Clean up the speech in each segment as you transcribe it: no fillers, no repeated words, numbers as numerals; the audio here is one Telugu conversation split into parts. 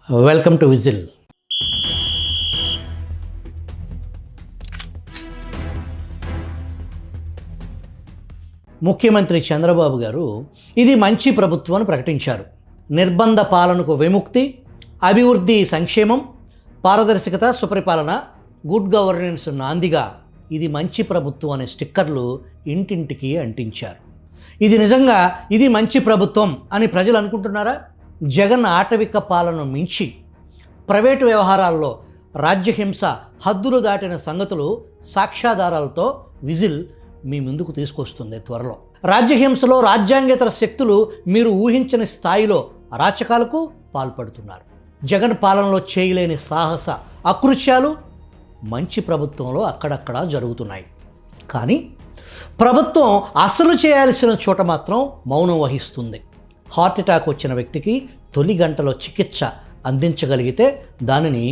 Welcome to whistle. ముఖ్యమంత్రి చంద్రబాబు గారు ఇది మంచి ప్రభుత్వం అని ప్రకటించారు. నిర్బంధ పాలనకు విముక్తి, అభివృద్ధి, సంక్షేమం, పారదర్శకత, సుపరిపాలన, గుడ్ గవర్నెన్స్ నాందిగా ఇది మంచి ప్రభుత్వం అనే స్టిక్కర్లు ఇంటింటికి అంటించారు. ఇది నిజంగా ఇది మంచి ప్రభుత్వం అని ప్రజలు అనుకుంటున్నారా? జగన్ ఆటవిక పాలన మించి ప్రైవేటు వ్యవహారాల్లో రాజ్యహింస హద్దులు దాటిన సంగతులు సాక్ష్యాధారాలతో విజిల్ మీ ముందుకు తీసుకొస్తుంది త్వరలో. రాజ్యహింసలో రాజ్యాంగేతర శక్తులు మీరు ఊహించని స్థాయిలో అరాచకాలకు పాల్పడుతున్నారు. జగన్ పాలనలో చేయలేని సాహస అకృత్యాలు మంచి ప్రభుత్వంలో అక్కడక్కడ జరుగుతున్నాయి. కానీ ప్రభుత్వం అసలు చేయాల్సిన చోట మాత్రం మౌనం వహిస్తుంది. హార్ట్అటాక్ వచ్చిన వ్యక్తికి తొలి గంటలో చికిత్స అందించగలిగితే దానిని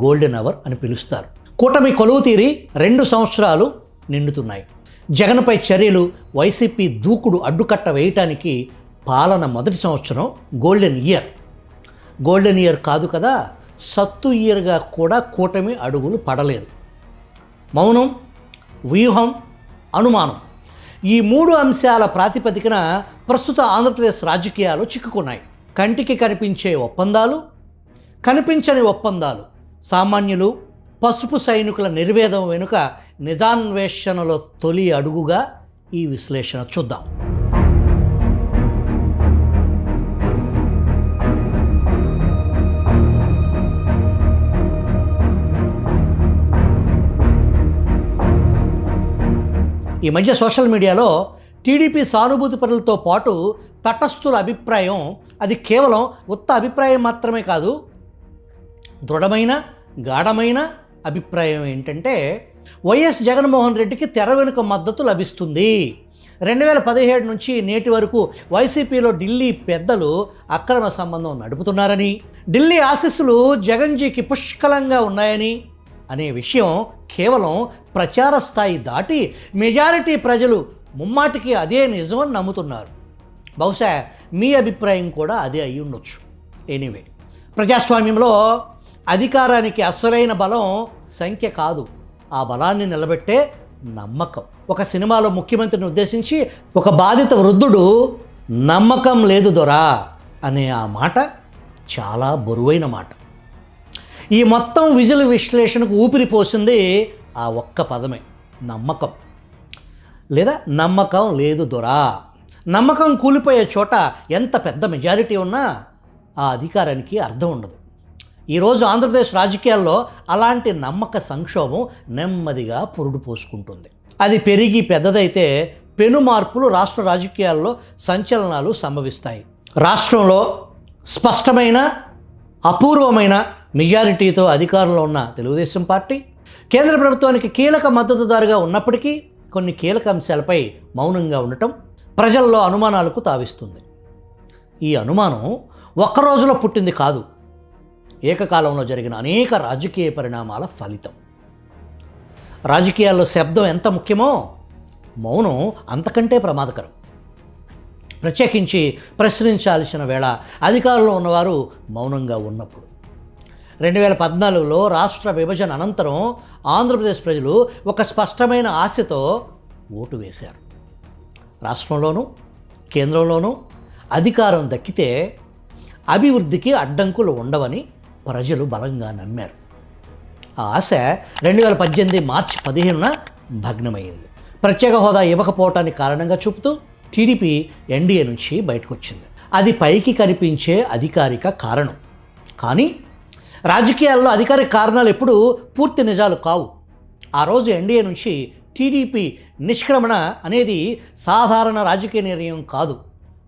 గోల్డెన్ అవర్ అని పిలుస్తారు. కూటమి కొలువు తీరి 2 సంవత్సరాలు నిండుతున్నాయి. జగన్పై చర్యలు, వైసీపీ దూకుడు అడ్డుకట్ట వేయటానికి పాలన మొదటి సంవత్సరం గోల్డెన్ ఇయర్ కాదు కదా, సత్తు ఇయర్గా కూడా కూటమి అడుగులు పడలేదు. మౌనం, వ్యూహం, అనుమానం, ఈ 3 అంశాల ప్రాతిపదికన ప్రస్తుత ఆంధ్రప్రదేశ్ రాజకీయాలు చిక్కుకున్నాయి. కంటికి కనిపించే ఒప్పందాలు, కనిపించని ఒప్పందాలు, సామాన్యులు, పసుపు సైనికుల నిర్వేదం వెనుక నిజాన్వేషణలో తొలి అడుగుగా ఈ విశ్లేషణ చూద్దాం. ఈ మధ్య సోషల్ మీడియాలో టీడీపీ సానుభూతి పరులతో పాటు తటస్థుల అభిప్రాయం, అది కేవలం ఉత్త అభిప్రాయం మాత్రమే కాదు, దృఢమైన గాఢమైన అభిప్రాయం ఏంటంటే వైఎస్ జగన్మోహన్ రెడ్డికి తెర వెనుక మద్దతు లభిస్తుంది. 2017 నుంచి నేటి వరకు వైసీపీలో ఢిల్లీ పెద్దలు అక్రమ సంబంధం నడుపుతున్నారని, ఢిల్లీ ఆశీస్సులు జగన్జీకి పుష్కలంగా ఉన్నాయని అనే విషయం కేవలం ప్రచార స్థాయి దాటి మెజారిటీ ప్రజలు ముమ్మాటికి అదే నిజమని నమ్ముతున్నారు. బహుశా మీ అభిప్రాయం కూడా అదే అయి ఉండొచ్చు. ఎనీవే, ప్రజాస్వామ్యంలో అధికారానికి అసలైన బలం సంఖ్య కాదు, ఆ బలాన్ని నిలబెట్టే నమ్మకం. ఒక సినిమాలో ముఖ్యమంత్రిని ఉద్దేశించి ఒక బాధిత వృద్ధుడు నమ్మకం లేదు దొరా అనే ఆ మాట చాలా బరువైన మాట. ఈ మొత్తం విజిల్ విశ్లేషణకు ఊపిరి పోసింది ఆ ఒక్క పదమే, నమ్మకం. లేదా నమ్మకం లేదు దొరా. నమ్మకం కూలిపోయే చోట ఎంత పెద్ద మెజారిటీ ఉన్నా ఆ అధికారానికి అర్థం ఉండదు. ఈరోజు ఆంధ్రప్రదేశ్ రాజకీయాల్లో అలాంటి నమ్మక సంక్షోభం నెమ్మదిగా పురుడు పోసుకుంటుంది. అది పెరిగి పెద్దదైతే పెను మార్పులు రాష్ట్ర రాజకీయాల్లో సంచలనాలు సంభవిస్తాయి. రాష్ట్రంలో స్పష్టమైన అపూర్వమైన మెజారిటీతో అధికారంలో ఉన్న తెలుగుదేశం పార్టీ కేంద్ర ప్రభుత్వానికి కీలక మద్దతుదారుగా ఉన్నప్పటికీ కొన్ని కీలక అంశాలపై మౌనంగా ఉండటం ప్రజల్లో అనుమానాలకు తావిస్తుంది. ఈ అనుమానం ఒక్క రోజులో పుట్టింది కాదు, ఏకకాలంలో జరిగిన అనేక రాజకీయ పరిణామాల ఫలితం. రాజకీయాల్లో శబ్దం ఎంత ముఖ్యమో మౌనం అంతకంటే ప్రమాదకరం. ప్రత్యేకించి ప్రశ్నించాల్సిన వేళ అధికారంలో ఉన్నవారు మౌనంగా ఉన్నప్పుడు. 2014లో రాష్ట్ర విభజన అనంతరం ఆంధ్రప్రదేశ్ ప్రజలు ఒక స్పష్టమైన ఆశతో ఓటు వేశారు. రాష్ట్రంలోనూ కేంద్రంలోనూ అధికారం దక్కితే అభివృద్ధికి అడ్డంకులు ఉండవని ప్రజలు బలంగా నమ్మారు. ఆ ఆశ 2018 మార్చి 15న భగ్నమైంది. ప్రత్యేక హోదా ఇవ్వకపోవటానికి కారణంగా చూపుతూ టీడీపీ ఎన్డీఏ నుంచి బయటకు వచ్చింది. అది పైకి కనిపించే అధికారిక కారణం. కానీ రాజకీయాల్లో అధికారిక కారణాలు ఎప్పుడూ పూర్తి నిజాలు కావు. ఆ రోజు ఎన్డీఏ నుంచి టీడీపీ నిష్క్రమణ అనేది సాధారణ రాజకీయ నిర్ణయం కాదు.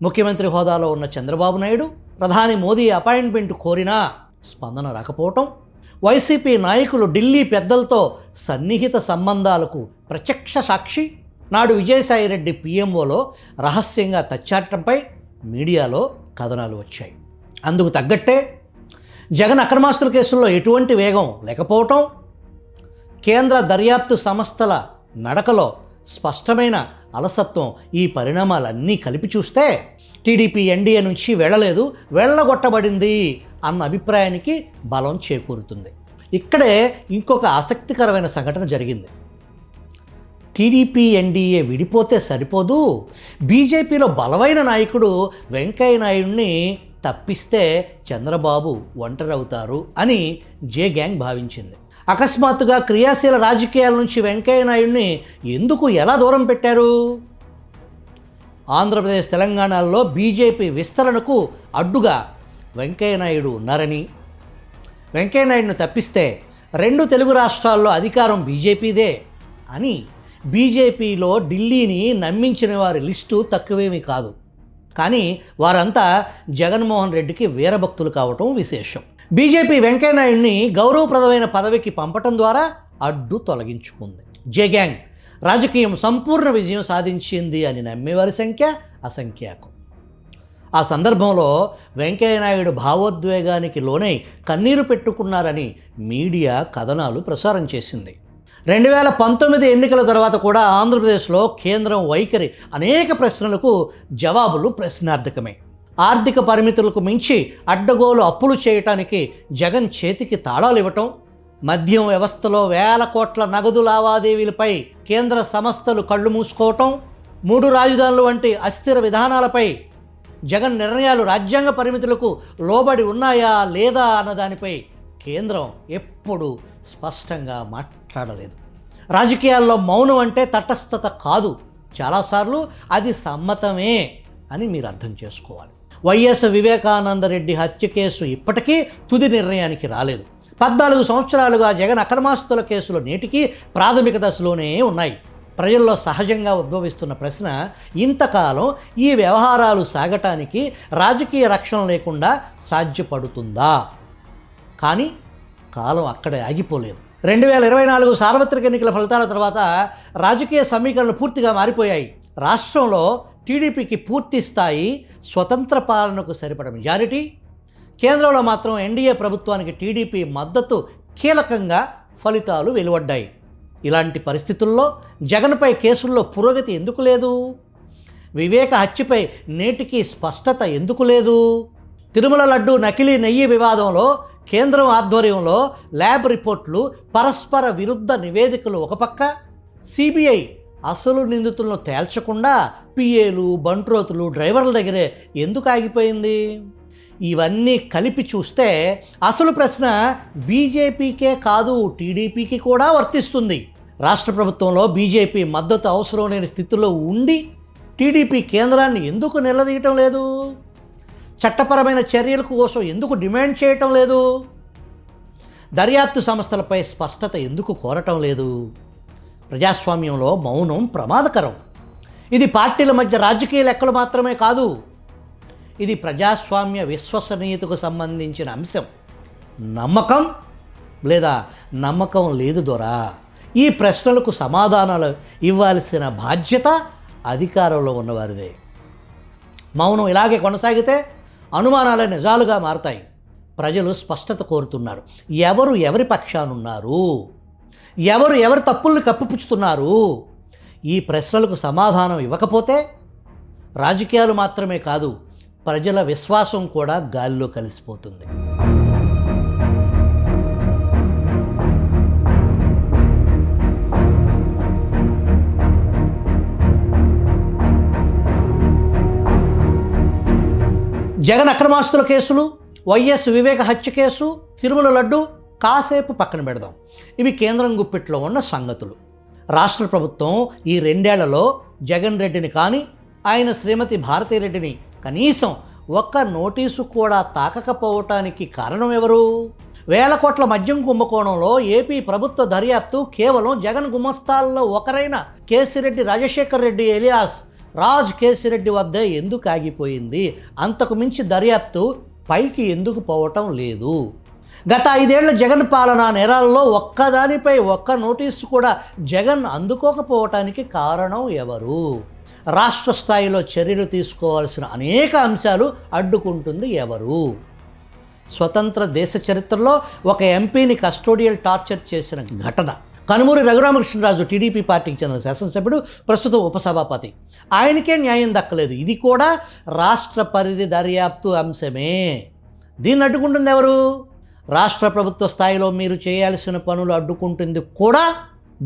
ముఖ్యమంత్రి హోదాలో ఉన్న చంద్రబాబు నాయుడు ప్రధాని మోదీ అపాయింట్మెంట్ కోరినా స్పందన రాకపోవటం, వైసీపీ నాయకులు ఢిల్లీ పెద్దలతో సన్నిహిత సంబంధాలకు ప్రత్యక్ష సాక్షి, నాడు విజయసాయిరెడ్డి పీఎంఓలో రహస్యంగా తచ్చాటంపై మీడియాలో కథనాలు వచ్చాయి. అందుకు తగ్గట్టే జగన్ అక్రమాస్తుల కేసుల్లో ఎటువంటి వేగం లేకపోవటం, కేంద్ర దర్యాప్తు సంస్థల నడకలో స్పష్టమైన అలసత్వం, ఈ పరిణామాలన్నీ కలిపి చూస్తే టీడీపీ ఎన్డీఏ నుంచి వెళ్ళలేదు, వెళ్ళగొట్టబడింది అన్న అభిప్రాయానికి బలం చేకూరుతుంది. ఇక్కడే ఇంకొక ఆసక్తికరమైన సంఘటన జరిగింది. టీడీపీ ఎన్డీఏ విడిపోతే సరిపోదు, బీజేపీలో బలమైన నాయకుడు వెంకయ్య నాయుడిని తప్పిస్తే చంద్రబాబు ఒంటరవుతారు అని జే గ్యాంగ్ భావించింది. అకస్మాత్తుగా క్రియాశీల రాజకీయాల నుంచి వెంకయ్య నాయుడిని ఎందుకు ఎలా దూరం పెట్టారు? ఆంధ్రప్రదేశ్ తెలంగాణలో బీజేపీ విస్తరణకు అడ్డుగా వెంకయ్య నాయుడు ఉన్నారని, వెంకయ్య నాయుడును తప్పిస్తే 2 తెలుగు రాష్ట్రాల్లో అధికారం బీజేపీదే అని బీజేపీలో ఢిల్లీని నమ్మించిన వారి లిస్టు తక్కువేమీ కాదు. కానీ వారంతా జగన్మోహన్ రెడ్డికి వీరభక్తులు కావటం విశేషం. బీజేపీ వెంకయ్య నాయుడిని గౌరవప్రదమైన పదవికి పంపటం ద్వారా అడ్డు తొలగించుకుంది. జే గ్యాంగ్ రాజకీయం సంపూర్ణ విజయం సాధించింది అని నమ్మేవారి సంఖ్య అసంఖ్యాకం. ఆ సందర్భంలో వెంకయ్య నాయుడు భావోద్వేగానికి లోనై కన్నీరు పెట్టుకున్నారని మీడియా కథనాలు ప్రసారం చేసింది. 2019 ఎన్నికల తర్వాత కూడా ఆంధ్రప్రదేశ్లో కేంద్రం వైఖరి అనేక ప్రశ్నలకు జవాబులు ప్రశ్నార్థకమే. ఆర్థిక పరిమితులకు మించి అడ్డగోలు అప్పులు చేయటానికి జగన్ చేతికి తాళాలు ఇవ్వటం, మద్యం వ్యవస్థలో వేల కోట్ల నగదు లావాదేవీలపై కేంద్ర సంస్థలు కళ్ళు మూసుకోవటం, 3 రాజధానులు వంటి అస్థిర విధానాలపై జగన్ నిర్ణయాలు రాజ్యాంగ పరిమితులకు లోబడి ఉన్నాయా లేదా అన్నదానిపై కేంద్రం ఎప్పుడూ స్పష్టంగా మాట్లాడలేదు. రాజకీయాల్లో మౌనం అంటే తటస్థత కాదు, చాలాసార్లు అది సమ్మతమే అని మీరు అర్థం చేసుకోవాలి. వైఎస్ వివేకానందరెడ్డి హత్య కేసు ఇప్పటికీ తుది నిర్ణయానికి రాలేదు. 14 సంవత్సరాలుగా జగన్ అక్రమాస్తుల కేసులు నేటికి ప్రాథమిక దశలోనే ఉన్నాయి. ప్రజల్లో సహజంగా ఉద్భవిస్తున్న ప్రశ్న, ఇంతకాలం ఈ వ్యవహారాలు సాగటానికి రాజకీయ రక్షణ లేకుండా సాధ్యపడుతుందా? కానీ కాలం అక్కడే ఆగిపోలేదు. 2024 సార్వత్రిక ఎన్నికల ఫలితాల తర్వాత రాజకీయ సమీకరణలు పూర్తిగా మారిపోయాయి. రాష్ట్రంలో టీడీపీకి పూర్తి స్థాయి స్వతంత్ర పాలనకు సరిపడ మెజారిటీ, కేంద్రంలో మాత్రం ఎన్డీఏ ప్రభుత్వానికి టీడీపీ మద్దతు కీలకంగా ఫలితాలు వెలువడ్డాయి. ఇలాంటి పరిస్థితుల్లో జగన్పై కేసుల్లో పురోగతి ఎందుకు లేదు? వివేక హత్యపై నేటికి స్పష్టత ఎందుకు లేదు? తిరుమల లడ్డు నకిలీ నెయ్యి వివాదంలో కేంద్రం ఆధ్వర్యంలో ల్యాబ్ రిపోర్ట్లు, పరస్పర విరుద్ధ నివేదికలు ఒక పక్క, సిబిఐ అసలు నిందితులను తేల్చకుండా పిఏలు, బంట్రోతులు, డ్రైవర్ల దగ్గరే ఎందుకు ఆగిపోయింది? ఇవన్నీ కలిపి చూస్తే అసలు ప్రశ్న బీజేపీకే కాదు, టీడీపీకి కూడా వర్తిస్తుంది. రాష్ట్ర ప్రభుత్వంలో బీజేపీ మద్దతు అవసరం లేని స్థితిలో ఉండి టీడీపీ కేంద్రాన్ని ఎందుకు నిలదీయటం లేదు? చట్టపరమైన చర్యల కోసం ఎందుకు డిమాండ్ చేయటం లేదు? దర్యాప్తు సంస్థలపై స్పష్టత ఎందుకు కోరటం లేదు? ప్రజాస్వామ్యంలో మౌనం ప్రమాదకరం. ఇది పార్టీల మధ్య రాజకీయ లెక్కలు మాత్రమే కాదు, ఇది ప్రజాస్వామ్య విశ్వసనీయతకు సంబంధించిన అంశం. నమ్మకం లేదా నమ్మకం లేదు దొరా, ఈ ప్రశ్నలకు సమాధానాలు ఇవ్వాల్సిన బాధ్యత అధికారంలో ఉన్నవారిదే. మౌనం ఇలాగే కొనసాగితే అనుమానాలే నిజాలుగా మారతాయి. ప్రజలు స్పష్టత కోరుతున్నారు. ఎవరు ఎవరి పక్షానున్నారు? ఎవరు ఎవరి తప్పుల్ని కప్పిపుచ్చుతున్నారు? ఈ ప్రశ్నలకు సమాధానం ఇవ్వకపోతే రాజకీయాలు మాత్రమే కాదు, ప్రజల విశ్వాసం కూడా గాలిలో కలిసిపోతుంది. జగన్ అక్రమాస్తుల కేసులు, వైఎస్ వివేక హత్య కేసు, తిరుమల లడ్డు కాసేపు పక్కన పెడదాం. ఇవి కేంద్రం గుప్పిట్లో ఉన్న సంగతులు. రాష్ట్ర ప్రభుత్వం ఈ 2 ఏళ్లలో జగన్ రెడ్డిని కానీ ఆయన శ్రీమతి భారతీరెడ్డిని కనీసం ఒక్క నోటీసు కూడా తాకకపోవటానికి కారణం ఎవరు? వేల కోట్ల మద్యం కుంభకోణంలో ఏపీ ప్రభుత్వ దర్యాప్తు కేవలం జగన్ గుమస్తాల్లో ఒకరైన కేసిరెడ్డి రాజశేఖర్ రెడ్డి ఎలియాస్ రాజ్ కేసిరెడ్డి వద్దే ఎందుకు ఆగిపోయింది? అంతకు మించి దర్యాప్తు పైకి ఎందుకు పోవటం లేదు? గత 5 ఏళ్ల జగన్ పాలనా నేరాల్లో ఒక్కదానిపై ఒక్క నోటీసు కూడా జగన్ అందుకోకపోవటానికి కారణం ఎవరు? రాష్ట్ర స్థాయిలో చర్యలు తీసుకోవాల్సిన అనేక అంశాలు అడ్డుకుంటుంది ఎవరు? స్వతంత్ర దేశ చరిత్రలో ఒక ఎంపీని కస్టోడియల్ టార్చర్ చేసిన ఘటన. కనుమూరి రఘురామకృష్ణరాజు టీడీపీ పార్టీకి చెందిన శాసనసభ్యుడు, ప్రస్తుతం ఉపసభాపతి. ఆయనకే న్యాయం దక్కలేదు. ఇది కూడా రాష్ట్ర పరిధి దర్యాప్తు అంశమే. దీన్ని అడ్డుకుంటుంది ఎవరు? రాష్ట్ర ప్రభుత్వ స్థాయిలో మీరు చేయాల్సిన పనులు అడ్డుకుంటుంది కూడా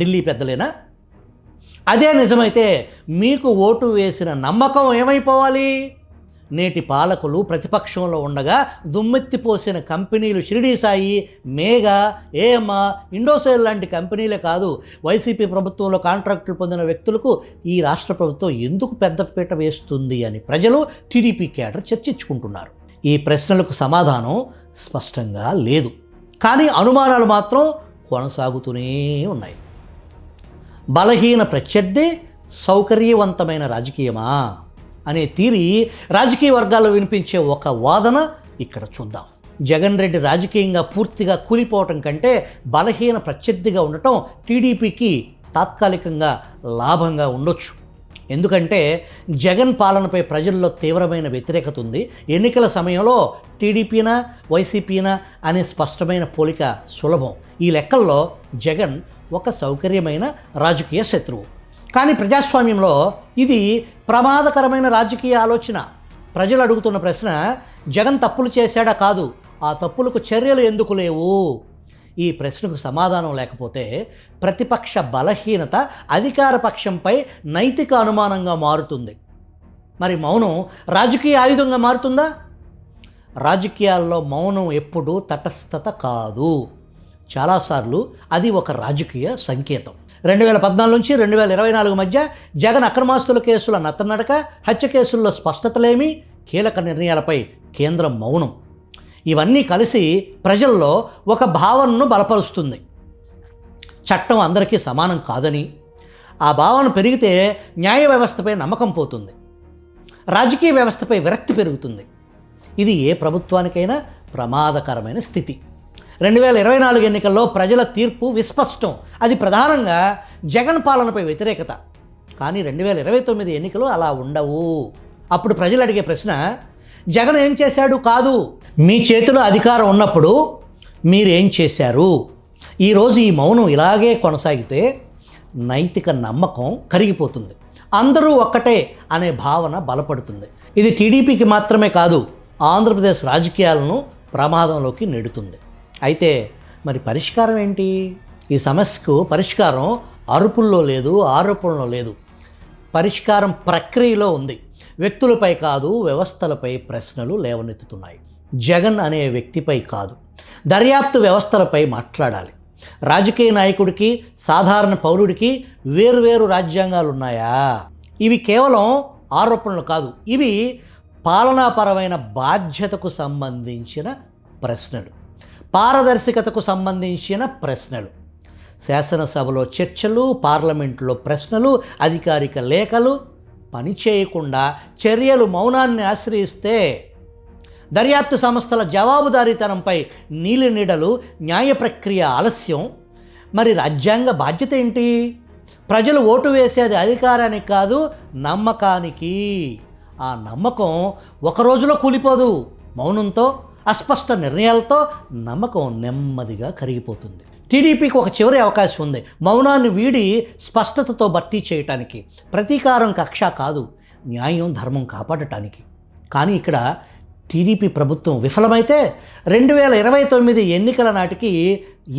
ఢిల్లీ పెద్దలేనా? అదే నిజమైతే మీకు ఓటు వేసిన నమ్మకం ఏమైపోవాలి? నేటి పాలకులు ప్రతిపక్షంలో ఉండగా దుమ్మెత్తిపోసిన కంపెనీలు షిరిడీ సాయి, మేఘా, ఏఎంఆర్, ఇండోసైల్ లాంటి కంపెనీలే కాదు, వైసీపీ ప్రభుత్వంలో కాంట్రాక్టులు పొందిన వ్యక్తులకు ఈ రాష్ట్ర ప్రభుత్వం ఎందుకు పెద్దపీట వేస్తుంది అని ప్రజలు, టీడీపీ కేడర్ చర్చించుకుంటున్నారు. ఈ ప్రశ్నలకు సమాధానం స్పష్టంగా లేదు, కానీ అనుమానాలు మాత్రం కొనసాగుతూనే ఉన్నాయి. బలహీన ప్రత్యర్థి సౌకర్యవంతమైన రాజకీయమా అనే తీరి రాజకీయ వర్గాల్లో వినిపించే ఒక వాదన ఇక్కడ చూద్దాం. జగన్ రెడ్డి రాజకీయంగా పూర్తిగా కూలిపోవటం కంటే బలహీన ప్రత్యర్థిగా ఉండటం టీడీపీకి తాత్కాలికంగా లాభంగా ఉండొచ్చు. ఎందుకంటే జగన్ పాలనపై ప్రజల్లో తీవ్రమైన వ్యతిరేకత ఉంది. ఎన్నికల సమయంలో టీడీపీనా వైసీపీనా అనే స్పష్టమైన పోలిక సులభం. ఈ లెక్కల్లో జగన్ ఒక సౌకర్యమైన రాజకీయ శత్రువు. కానీ ప్రజాస్వామ్యంలో ఇది ప్రమాదకరమైన రాజకీయ ఆలోచన. ప్రజలు అడుగుతున్న ప్రశ్న జగన్ తప్పులు చేశాడా కాదు, ఆ తప్పులకు చర్యలు ఎందుకు లేవు? ఈ ప్రశ్నకు సమాధానం లేకపోతే ప్రతిపక్ష బలహీనత అధికార పక్షంపై నైతిక అనుమానంగా మారుతుంది. మరి మౌనం రాజకీయ ఆయుధంగా మారుతుందా? రాజకీయాల్లో మౌనం ఎప్పుడూ తటస్థత కాదు, చాలాసార్లు అది ఒక రాజకీయ సంకేతం. 2014 నుంచి 2024 మధ్య జగన్ అక్రమాస్తుల కేసుల నత్తనడక, హత్య కేసుల్లో స్పష్టతలేమి, కీలక నిర్ణయాలపై కేంద్రం మౌనం, ఇవన్నీ కలిసి ప్రజల్లో ఒక భావనను బలపరుస్తుంది. చట్టం అందరికీ సమానం కాదని. ఆ భావన పెరిగితే న్యాయ వ్యవస్థపై నమ్మకం పోతుంది, రాజకీయ వ్యవస్థపై విరక్తి పెరుగుతుంది. ఇది ఏ ప్రభుత్వానికైనా ప్రమాదకరమైన స్థితి. 2024 ఎన్నికల్లో ప్రజల తీర్పు విస్పష్టం. అది ప్రధానంగా జగన్ పాలనపై వ్యతిరేకత. కానీ 2029 ఎన్నికలు అలా ఉండవు. అప్పుడు ప్రజలు అడిగే ప్రశ్న జగన్ ఏం చేశాడు కాదు, మీ చేతిలో అధికారం ఉన్నప్పుడు మీరేం చేశారు? ఈరోజు ఈ మౌనం ఇలాగే కొనసాగితే నైతిక నమ్మకం కరిగిపోతుంది, అందరూ ఒక్కటే అనే భావన బలపడుతుంది. ఇది టీడీపీకి మాత్రమే కాదు, ఆంధ్రప్రదేశ్ రాజకీయాలను ప్రమాదంలోకి నెడుతుంది. అయితే మరి పరిష్కారం ఏంటి? ఈ సమస్యకు పరిష్కారం అరుపుల్లో లేదు, ఆరోపణలో లేదు. పరిష్కారం ప్రక్రియలో ఉంది. వ్యక్తులపై కాదు, వ్యవస్థలపై ప్రశ్నలు లేవనెత్తుతున్నాయి. జగన్ అనే వ్యక్తిపై కాదు, దర్యాప్తు వ్యవస్థలపై మాట్లాడాలి. రాజకీయ నాయకుడికి సాధారణ పౌరుడికి వేరువేరు రాజ్యాంగాలు ఉన్నాయా? ఇవి కేవలం ఆరోపణలు కాదు, ఇవి పాలనాపరమైన బాధ్యతకు సంబంధించిన ప్రశ్నలు, పారదర్శకతకు సంబంధించిన ప్రశ్నలు. శాసనసభలో చర్చలు, పార్లమెంట్లో ప్రశ్నలు, అధికారిక లేఖలు పనిచేయకుండా చర్యలు మౌనాన్ని ఆశ్రయిస్తే దర్యాప్తు సంస్థల జవాబుదారీతనంపై నీలినీడలు, న్యాయ ప్రక్రియ ఆలస్యం. మరి రాజ్యాంగ బాధ్యత ఏంటి? ప్రజలు ఓటు వేసేది అధికారానికి కాదు, నమ్మకానికి. ఆ నమ్మకం ఒక రోజులో కూలిపోదు. మౌనంతో, అస్పష్ట నిర్ణయాలతో నమ్మకం నెమ్మదిగా కరిగిపోతుంది. టీడీపీకి ఒక చివరి అవకాశం ఉంది, మౌనాన్ని వీడి స్పష్టతతో భర్తీ చేయటానికి. ప్రతీకారం కక్ష కాదు, న్యాయం ధర్మం కాపాడటానికి. కానీ ఇక్కడ టీడీపీ ప్రభుత్వం విఫలమైతే 2029 ఎన్నికల నాటికి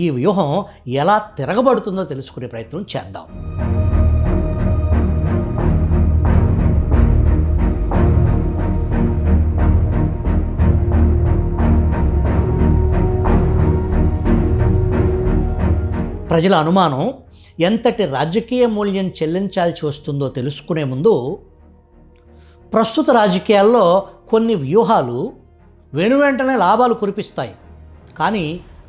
ఈ వ్యూహం ఎలా తిరగబడుతుందో తెలుసుకునే ప్రయత్నం చేద్దాం. ప్రజల అనుమానం ఎంతటి రాజకీయ మూల్యం చెల్లించాల్సి వస్తుందో తెలుసుకునే ముందు ప్రస్తుత రాజకీయాల్లో కొన్ని వ్యూహాలు వెనువెంటనే లాభాలు కురిపిస్తాయి. కానీ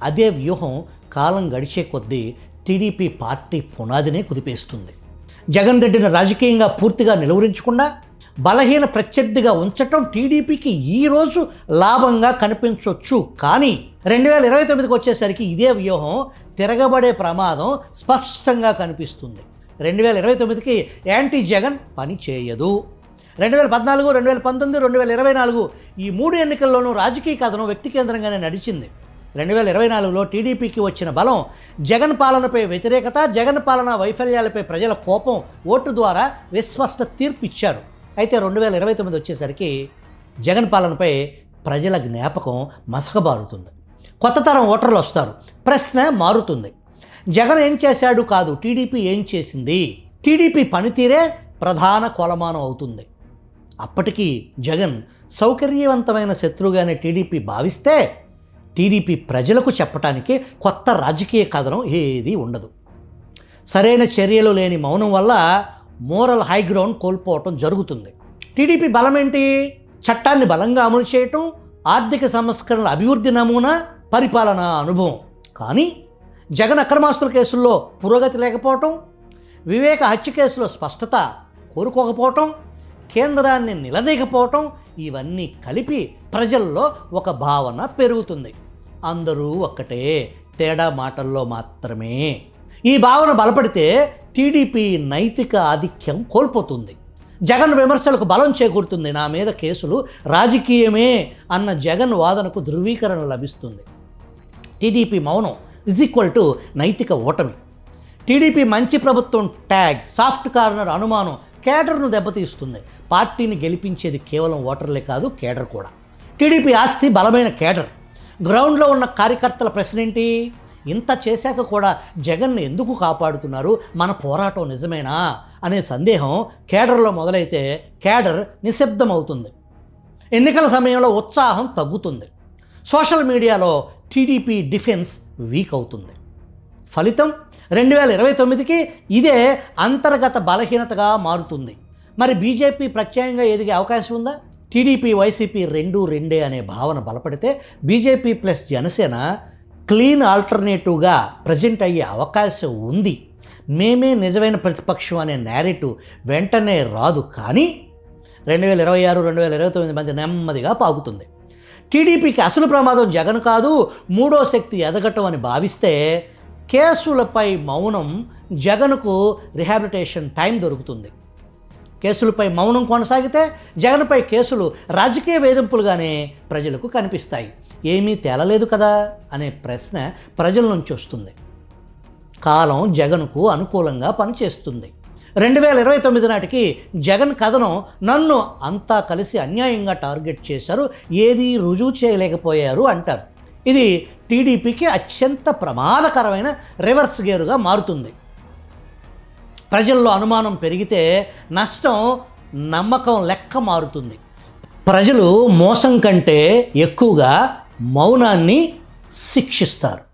అదే వ్యూహం కాలం గడిచే కొద్దీ టీడీపీ పార్టీ పునాదినే కుదిపేస్తుంది. జగన్ రెడ్డిని రాజకీయంగా పూర్తిగా నిలువరించకుండా బలహీన ప్రత్యర్థిగా ఉంచటం టీడీపీకి ఈరోజు లాభంగా కనిపించవచ్చు. కానీ 2029కి వచ్చేసరికి ఇదే వ్యూహం తిరగబడే ప్రమాదం స్పష్టంగా కనిపిస్తుంది. 2029కి యాంటీ జగన్ పని చేయదు. 2014, 2019, 2024 ఈ 3 ఎన్నికల్లోనూ రాజకీయ కథనం వ్యక్తి కేంద్రంగానే నడిచింది. 2024లో టీడీపీకి వచ్చిన బలం జగన్ పాలనపై వ్యతిరేకత, జగన్ పాలన వైఫల్యాలపై ప్రజల కోపం ఓటు ద్వారా విస్పష్ట తీర్పు ఇచ్చారు. అయితే 2029 వచ్చేసరికి జగన్ పాలనపై ప్రజల జ్ఞాపకం మసకబారుతుంది. కొత్త తరం ఓటర్లు వస్తారు, ప్రశ్న మారుతుంది. జగన్ ఏం చేశాడు కాదు, టీడీపీ ఏం చేసింది. టీడీపీ పనితీరే ప్రధాన కొలమానం అవుతుంది. అప్పటికి జగన్ సౌకర్యవంతమైన శత్రువుగానే టీడీపీ భావిస్తే టీడీపీ ప్రజలకు చెప్పటానికి కొత్త రాజకీయ కథనం ఏదీ ఉండదు. సరైన చర్యలు లేని మౌనం వల్ల మోరల్ హైగ్రౌండ్ కోల్పోవటం జరుగుతుంది. టీడీపీ బలం ఏంటి? చట్టాన్ని బలంగా అమలు చేయటం, ఆర్థిక సంస్కరణల అభివృద్ధి నమూనా, పరిపాలనా అనుభవం. కానీ జగన్ అక్రమాస్తుల కేసుల్లో పురోగతి లేకపోవటం, వివేక హత్య కేసులో స్పష్టత కోరుకోకపోవటం, కేంద్రాన్ని నిలదీయకపోవటం, ఇవన్నీ కలిపి ప్రజల్లో ఒక భావన పెరుగుతుంది. అందరూ ఒక్కటే, తేడా మాటల్లో మాత్రమే. ఈ భావన బలపడితే టీడీపీ నైతిక ఆధిక్యం కోల్పోతుంది. జగన్ విమర్శలకు బలం చేకూరుతుంది. నా మీద కేసులు రాజకీయమే అన్న జగన్ వాదనకు ధృవీకరణ లభిస్తుంది. టీడీపీ మౌనం = నైతిక ఓటమి. టీడీపీ మంచి ప్రభుత్వం ట్యాగ్, సాఫ్ట్ కార్నర్ అనుమానం కేడర్ను దెబ్బతీస్తుంది. పార్టీని గెలిపించేది కేవలం ఓటర్లే కాదు, కేడర్ కూడా. టీడీపీ ఆస్తి బలమైన కేడర్. గ్రౌండ్లో ఉన్న కార్యకర్తల ప్రశ్న ఏంటి? ఇంత చేశాక కూడా జగన్ను ఎందుకు కాపాడుతున్నారు? మన పోరాటం నిజమేనా అనే సందేహం కేడర్లో మొదలైతే కేడర్ నిశ్శబ్దం అవుతుంది. ఎన్నికల సమయంలో ఉత్సాహం తగ్గుతుంది. సోషల్ మీడియాలో టీడీపీ డిఫెన్స్ వీక్ అవుతుంది. ఫలితం 2029కి ఇదే అంతర్గత బలహీనతగా మారుతుంది. మరి బీజేపీ ప్రత్యయంగా ఎదిగే అవకాశం ఉందా? టీడీపీ వైసీపీ రెండే అనే భావన బలపడితే బీజేపీ ప్లస్ జనసేన క్లీన్ ఆల్టర్నేటివ్గా ప్రజెంట్ అయ్యే అవకాశం ఉంది. మేమే నిజమైన ప్రతిపక్షం అనే నేరేటివ్ వెంటనే రాదు, కానీ 2026-2029 మధ్య నెమ్మదిగా పాకుతుంది. టీడీపీకి అసలు ప్రమాదం జగన్ కాదు, మూడో శక్తి ఎదగటం అని భావిస్తే కేసులపై మౌనం జగన్కు రిహాబిలిటేషన్ టైం దొరుకుతుంది. కేసులపై మౌనం కొనసాగితే జగన్పై కేసులు రాజకీయ వేధింపులుగానే ప్రజలకు కనిపిస్తాయి. ఏమీ తేలలేదు కదా అనే ప్రశ్న ప్రజల నుంచి వస్తుంది. కాలం జగన్కు అనుకూలంగా పనిచేస్తుంది. 2029 నాటికి జగన్ కథనం నన్ను అంతా కలిసి అన్యాయంగా టార్గెట్ చేశారు, ఏదీ రుజువు చేయలేకపోయారు అంటారు. ఇది టీడీపీకి అత్యంత ప్రమాదకరమైన రివర్స్ గేరుగా మారుతుంది. ప్రజల్లో అనుమానం పెరిగితే నష్టం నమ్మకం లెక్క మారుతుంది. ప్రజలు మోసం కంటే ఎక్కువగా మౌనాన్ని శిక్షిస్తారు.